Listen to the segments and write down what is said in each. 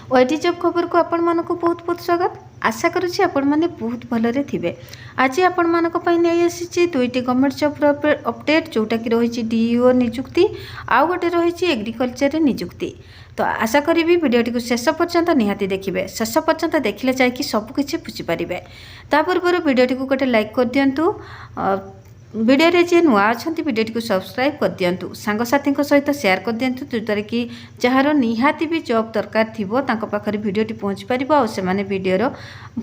OT job खबर को आपण मानक बहुत बहुत स्वागत। आशा करुच्ची आपण मैंने बहुत भलरे थे। आज आपण मानक नहीं आसी दुईटी गवर्नमेंट जॉब अपडेट जोटा कि रही डीओ निजुक्ति आउ गोटे रही एग्रीकल्चर निजुक्ति। तो आशा करी वीडियोटी को शेष पर्यंत निहाती देखिए। शेष पर्यंत देखले जाकि सबकि बुझीपारे। ता पूर्व वीडियोटी को गोटे लाइक कर दिंतु। वीडियो रे जे नुआ अछंती वीडियोटी को सब्सक्राइब कर दिंतु। सांगसाथी सहित शेयर कर दिंतु जोद्वारा कि जार निहाती भी जॉब दरकार थिबो तांको पाखरे वीडियोटी पहुँच पारिबो और सेमाने वीडियोर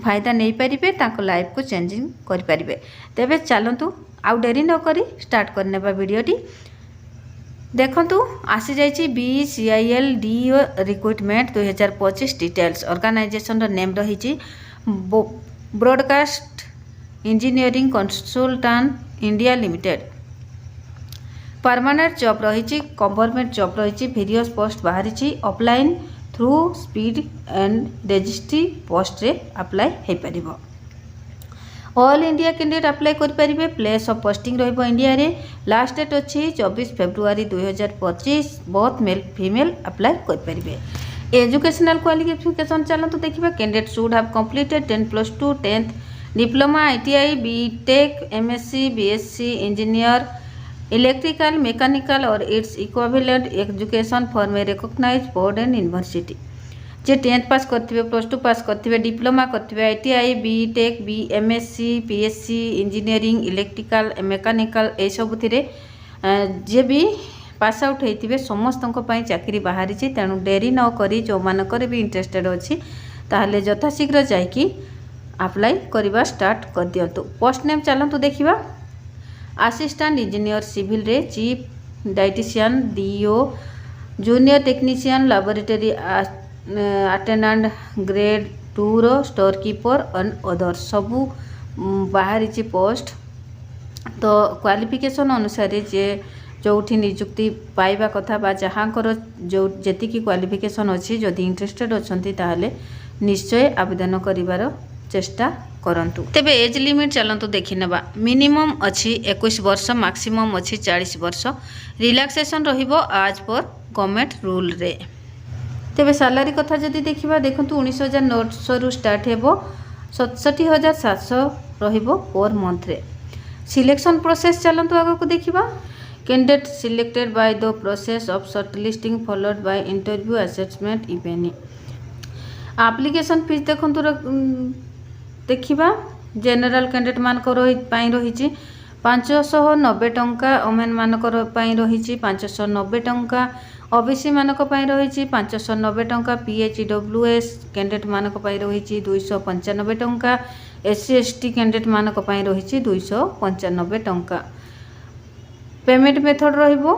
फायदा नहीं पारिबे, तांको लाइफ को चेंजिंग करि पारिबे। तेबे चलंतु आउ डेरी न करी स्टार्ट करनेबा वीडियोटी। देखंतु आसी जाइछि BCIL DO recruitment 2025 details. Organisation रो नेम रहिछि broadcast engineering consultant India limited. Permanent job रही, गवर्नमेंट जॉब रही, वेरियस पोस्ट बाहरी offline through speed and registry post रे अप्लाई हो पार। ऑल इंडिया कैंडिडेट अप्लाई करेंगे। प्लेस ऑफ पोस्टिंग रहिबो इंडिया रे। लास्ट डेट अच्छी 24 February 2025। Both male female apply करेंगे। एजुकेशनल क्वालिफिकेशन चलते देखिए। Candidate should have completed 10+2 10th diploma ITI BTech MSc BSc engineer electrical mechanical और its equivalent education from a recognised board and university. जे 10th pass करथिबे, +2 pass करथिबे, diploma करथिबे, ITI BTech MSc BSc engineering electrical mechanical ए सबुथिरे जे भी pass out होइथिबे समस्तक पई चाकरी बाहरी। तेणु डेरी न करी जो मानकर भी इंटरेस्टेड अच्छी ताहले यथाशीघ्र जाइकी अप्लाई करवा स्टार्ट कर दिंतु। पोस्ट नेम चलतु देखा। असिस्टेंट इंजीनियर सिविल रे, chief dietitian DO, junior technician laboratory attendant grade 2 रो स्टोर कीपर एंड अदर सबू बाहरी पोस्ट। तो क्वालिफिकेशन अनुसार जे जोठी निजुक्ति पाइबा कथा बा जहाँकर जो जेतिकी क्वालिफिकेशन अच्छी जदि इंटरेस्टेड अच्छी ताहले निश्चय आवेदन करिवार चेष्टा करंतु। तेबे एज लिमिट चलंतु देखि नेबा। मिनिमम अछि 21 वर्ष, मैक्सिमम अछि 40 वर्ष। रिलैक्सेशन रहिबो आज पर गवर्नमेंट रूल रे। तेबे सैलरी कथा जदि देखिबा देखंतु 19,900 रु स्टार्ट हेबो 67,700 रहिबो पर मंथ रे। सिलेक्शन प्रोसेस चलंतु आगो को देखिबा। Candidate selected by the process of shortlisting followed by interview assessment इवेनी। एप्लीकेशन फीस देखंतु देखिबा। जनरल कैंडिडेट मानक रही 590 टंका, ओमेन मानक रही 590 टंका, OBC मानक रही 590 टंका, PHWS कैंडिडेट मानक रही 295 टंका, SC ST कैंडिडेट मानक रही 295 टंका। पेमेंट मेथड रहिबो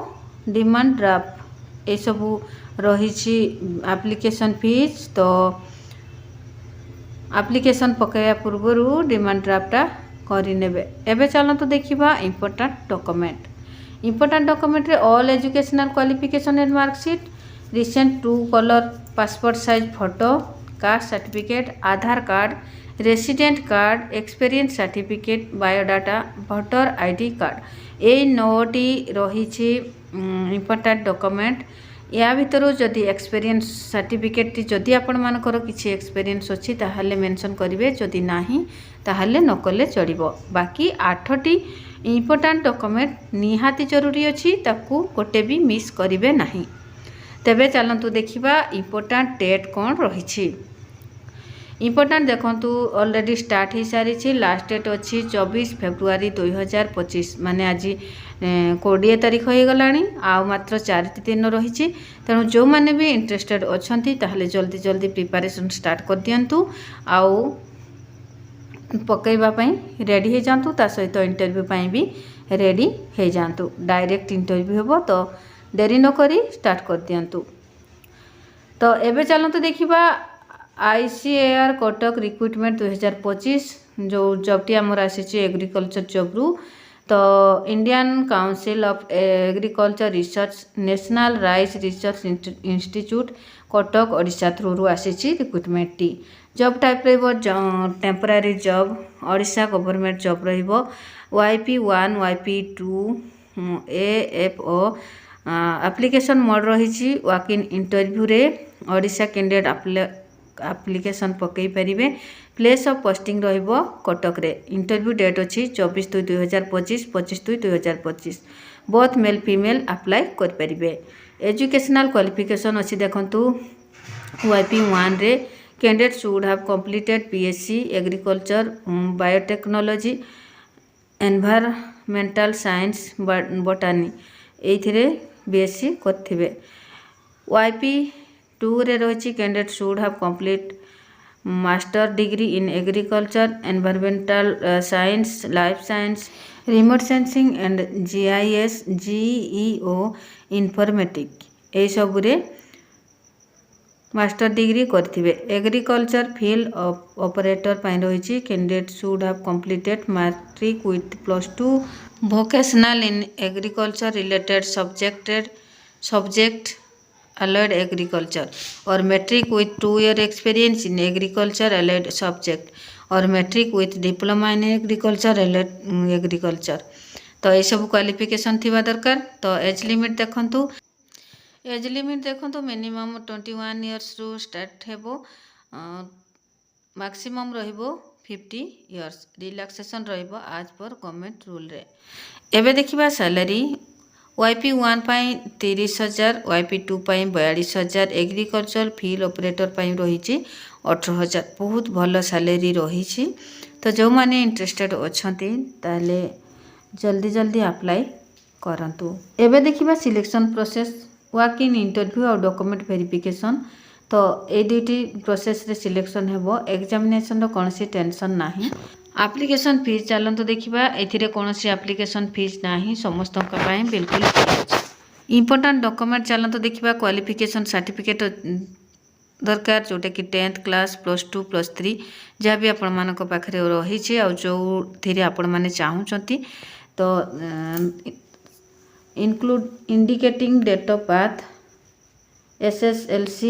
डिमांड ड्राफ्ट ए सबू रही एप्लीकेशन फीस। तो एप्लीकेशन पकाया पूर्व डिमांड ड्राफ्टा करें। एवं चलते देखा इंपोर्टेंट डॉक्यूमेंट। इंपोर्टेंट डॉक्यूमेंट रे all educational qualification and marksheet, recent 2 colour passport size photo, caste certificate, Aadhaar card, resident card, experience certificate, biodata, voter ID card ये 9टी रही इंपोर्टेंट डॉक्यूमेंट। या भितर जदि एक्सपीरियंस सर्टिफिकेट जदि आपण मानकर किसी एक्सपीरियंस अच्छी ताहले मेंशन करेंगे, जदि नाही ताहले न कले चलिबो। बाकी 8टी इंपोर्टेंट डॉक्यूमेंट निहाती जरूरी अच्छी, ताकू गोटे भी मिस करेंगे नहीं। तेबे चलंतु देखिबा इंपोर्टेंट डेट कौन रही। इंपोर्टेंट देखंतु ऑलरेडी स्टार्ट हो सारी। लास्ट डेट अच्छी 24 फेब्रुआरी 2025 माने आज 20 तारीख हो गलानी। आ मात्र 4 दिन रही। तेणु जो मैंने भी इंटरेस्टेड अच्छी ताहले जल्दी जल्दी प्रिपरेशन स्टार्ट कर दिंतु। आउ पकईबा रेडी हो जातु। ता सहित इंटरव्यू भी रेडी हो जातु। डायरेक्ट इंटरव्यू हेबो तो देरी न करी स्टार्ट कर दिंतु। तो एबे चलते देखिबा ICAR कटक रिक्रुटमेंट 2025 जो जॉबटी आमर आसी एग्रीकल्चर जॉब रू। तो Indian council of agriculture research national rice research institute Cuttack Odisha through आसी रिक्रुटमेंट टी। जॉब टाइप रहिबो temporary job, Odisha government job रहिबो। YP1 YP2 AFO application mode रही वॉक इन इंटरव्यू रे ओडिशा कैंडिडेट आप्लिकेशन पकई पारे। प्लेस ऑफ पोस्टिंग रहिबो कटक रे। Interview date अच्छी 24/2/2025 25/2/2025। Both male female apply कर पारे। एजुकेशनल क्वालिफिकेशन अच्छी देखंतु YP1 रे candidate should have completed BSc agriculture biotechnology environmental science botany एथिरे BSc करथिबे। YP2 रे रही candidate should have complete master degree in agriculture environmental science life science remote sensing and GIS GEO informatic ए सबुरे master degree करथिबे। Agriculture field operator पाई रही candidate should have completed matric with +2 vocational in agriculture related subject allied agriculture or metric with 2 year experience in agriculture allied subject or metric with diploma in agriculture allied agriculture। तो ये सब qualification थिबा दरकार। तो age limit देखंतु minimum 21 years रु start हेबो maximum रहिबो 50 इयर्स रिलैक्सेशन रहिबो आज पर गवर्नमेंट रूल रे। एबे देखिबा सैलरी YP1 पाई 30,000 YP2 पाई 42,000 एग्रीकल्चर फील्ड ऑपरेटर पाई रही 18,000 बहुत भल सैलरी रही। तो जो माने इंटरेस्टेड अच्छी ताले जल्दी जल्दी अप्लाई करंतु। एबे देखिबा selection process walk in interview और डॉक्यूमेंट वेरिफिकेशन। तो ये दुईटी प्रोसेस रे सिलेक्शन हेबो एग्जामिनेशन रो कोनसी टेंशन नाही। एप्लिकेशन फीस चलते देखा ए कौन एप्लिकेशन फीस ना समस्त बिल्कुल इंपोर्टाट डॉक्यूमेंट चलते देखा क्वालिफिकेशन सर्टिफिकेट दरकार जोटा कि 10th क्लास +2 +3 जहाँ भी आपण मान पाखे रही जो थे आपण मैंने चाहूँगी। तो include indicating date of birth SSLC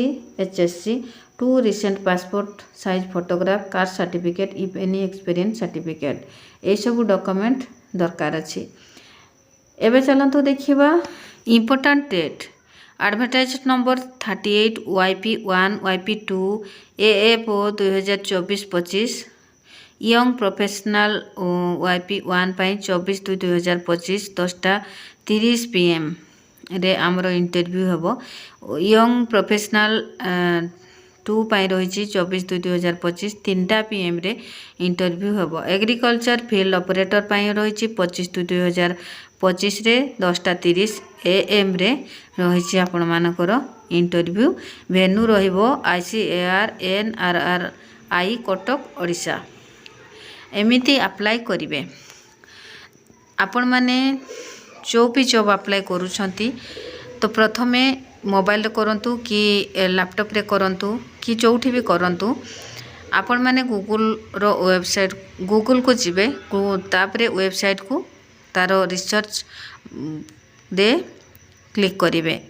HSC 2 recent passport size photograph caste certificate if any experience certificate ये सब डॉक्यूमेंट दरकार अच्छी। एबे चलतु देखिबा important date advertise number 38 YP1 YP2 AFO 2024-25 young professional YP1 पाई 24/2/2025 10:30 PM रे आमर इंटरव्यू हेबो। यंग प्रोफेशनल 2 पाई रही 24/2/2025 3टा PM रे इंटरव्यू हेबो। एग्रीकल्चर फील्ड ऑपरेटर पाई रही 25/2/2025 रे 10:30 AM रे रही आपण मानकर इंटरव्यू। वेन्यू रहिबो ICAR NRRI कटक ओडिशा। एमिति अप्लाई करिवे आपण माने जो भी जॉब अप्लाई करूछंती तो प्रथमे मोबाइल करंतु कि लैपटॉप रे करंतु कि जोठी भी करंतु आपण माने गूगल रो वेबसाइट गूगल को जिबे तापरे वेबसाइट को तार रिसर्च दे क्लिक करिवे।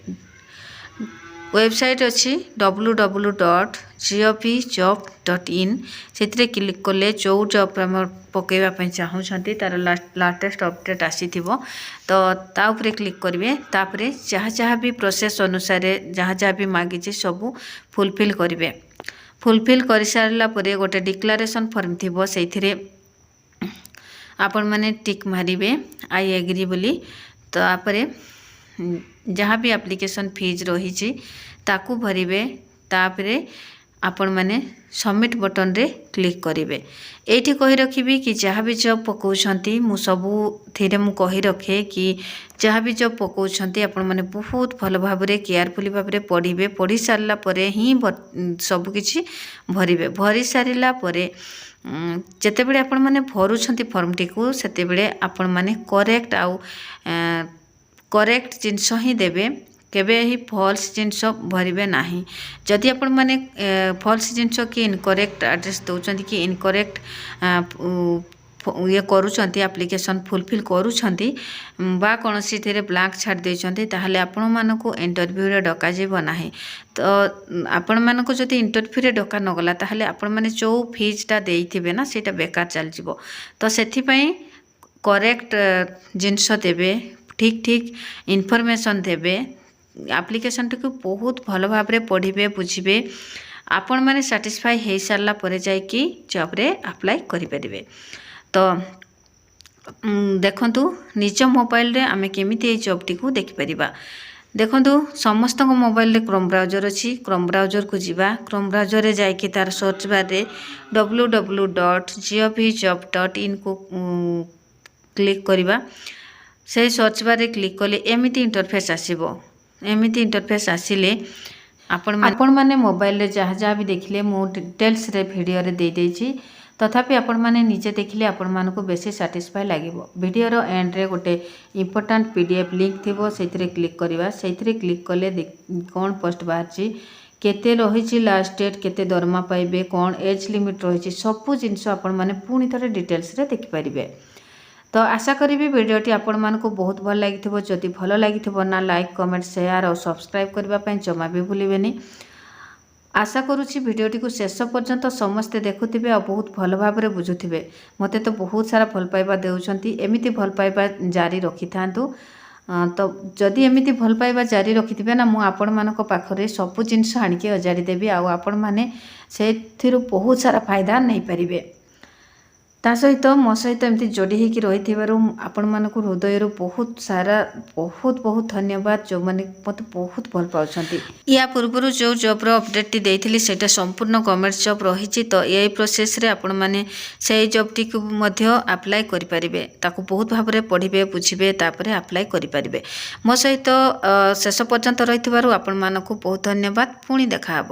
वेबसाइट अच्छी www.gopjob.in से क्लिक कले जो जॉब पकईवाई चाहूँगी तार लाटेस्ट अपडेट आसी तो ताऊपर क्लिक करेंगे। तापर जहाँ जहाँ भी प्रोसेस अनुसार जहाँ जहाँ भी मागिचे सबू फुलफिल करेंगे। फुलफिल कर सारा गोटे डिक्लारेशन फॉर्म थी से आपण मैंने टिक मारे आई एग्री बोली। तो आपरे जहाँ भी एप्लिकेशन फीज रही ताकू भरिबे। तापरे आपण मैंने सबमिट बटन रे क्लिक करेंगे। ये कही रखी कि जहाँ भी जॉब पकाउछंती मु सबू थेरे मु कही रखे कि जहाँ भी जॉब पकाउछंती आपण मैंने बहुत भल भाव केयरफुली भाव पढ़े। पढ़ी सारा परे ही सब किछि भरिबे। भरी सारिला परे जेतेबेले आपण मैंने भरुछंती फॉर्मटी को सेतेबेले आपण मैंने करेक्ट आउ करेक्ट जिनस ही देवे। केबे ही फॉल्स जिनस भरिबे नाही। जदि आपण माने फॉल्स जिनस कि इनकरेक्ट एड्रेस दउचंती कि इनकरेक्ट ये करूचंती एप्लिकेशन फुलफिल करूचंती बा कोनोसी थेरे ब्लैंक छाड़ देचंती ताहले आपण मानको इंटरव्यू रे डका जेबो नाही। तो आपण मानको जदि इंटरव्यू रे डका न गला ताहले आपण माने जो फीजटा देइथिबे ना सेटा बेकार चल जिवो। तो सेथि पई करेक्ट जिनस देबे ठीक ठीक इनफॉरमेशन देबे एप्लिकेशन टी को बहुत भल भाव में पढ़िबे बुझिबे आपण माने सैटिस्फाई हो सारा पर जाइकी जॉब रे अप्लाई करें। तो देखंतु निज मोबाइल रे आमे केमिति ए जॉब टी को देखिपरिबा। देखंतु समस्त मोबाइल रे क्रोम ब्राउजर अच्छी क्रोम ब्राउजर को जीवा क्रोम ब्राउजर रे जाइकी तार सर्च बार रे www.govjob.in को क्लिक करिबा। से सर्च बार रे क्लिक कले एमिति इंटरफेस आसीबो। एमिति इंटरफेस आसिले आपण माने मोबाइल रे जहाँ जहाँ भी देखिले मु डिटेल्स रे वीडियो रे दे देछि तथापि आपण माने निजे देखिले आपण मान को बेसी सैटिस्फाई लागिवो। वीडियो रो एंड रे गोटे इंपोर्टेंट पीडीएफ लिंक थिबो सेथिरे क्लिक करिवा। सेथिरे क्लिक कले कोन पोस्ट बाहरची केते रहिछि लास्ट डेट केते दरमा पाइबे कोन एज लिमिट रहिछि सब जिंस आपण माने पुनी थरे डिटेल्स रे देखि परिबे। तो आशा करी वीडियोटी आपण मानक बहुत भल लगी जदि भल लगी ना लाइक कमेंट शेयर और सब्सक्राइब करने जमा भी भूलें। आशा करुँची वीडियोटी को शेष पर्यंत समस्ते देखुवे और बहुत भल भाव में बुझुवे। मते तो बहुत सारा भल पाइबा देउछंती एमिति भल पाइबा जारी रखि थांतु। तो जदि एमिति भल पाइबा जारी रखिथिबे ना मु आपण मानक पाखरे सब जिनिस आनिके अजाड़ी देबी आ आपण माने सेथिरु बहुत सारा फायदा नहीं पारिबे। ता सहित मो सहित एमती जोड़ी होकर रही आपण मानक हृदय बहुत सारा बहुत बहुत धन्यवाद जो मैंने मत बहुत भल पाउछंती। या पूर्व जो जॉब अपडेट टी देइथिली सेटा संपूर्ण गवर्नमेंट जॉब रही। तो यही प्रोसेस रे आपण माने से जॉब टी को मध्य अप्लाई करि परिबे ताको बहुत भाव में पढ़िबे बुझिबे तापरे अप्लाई करि परिबे। मो सहित शेष पर्यंत रही आपण मानक बहुत धन्यवाद। पुणी देखा।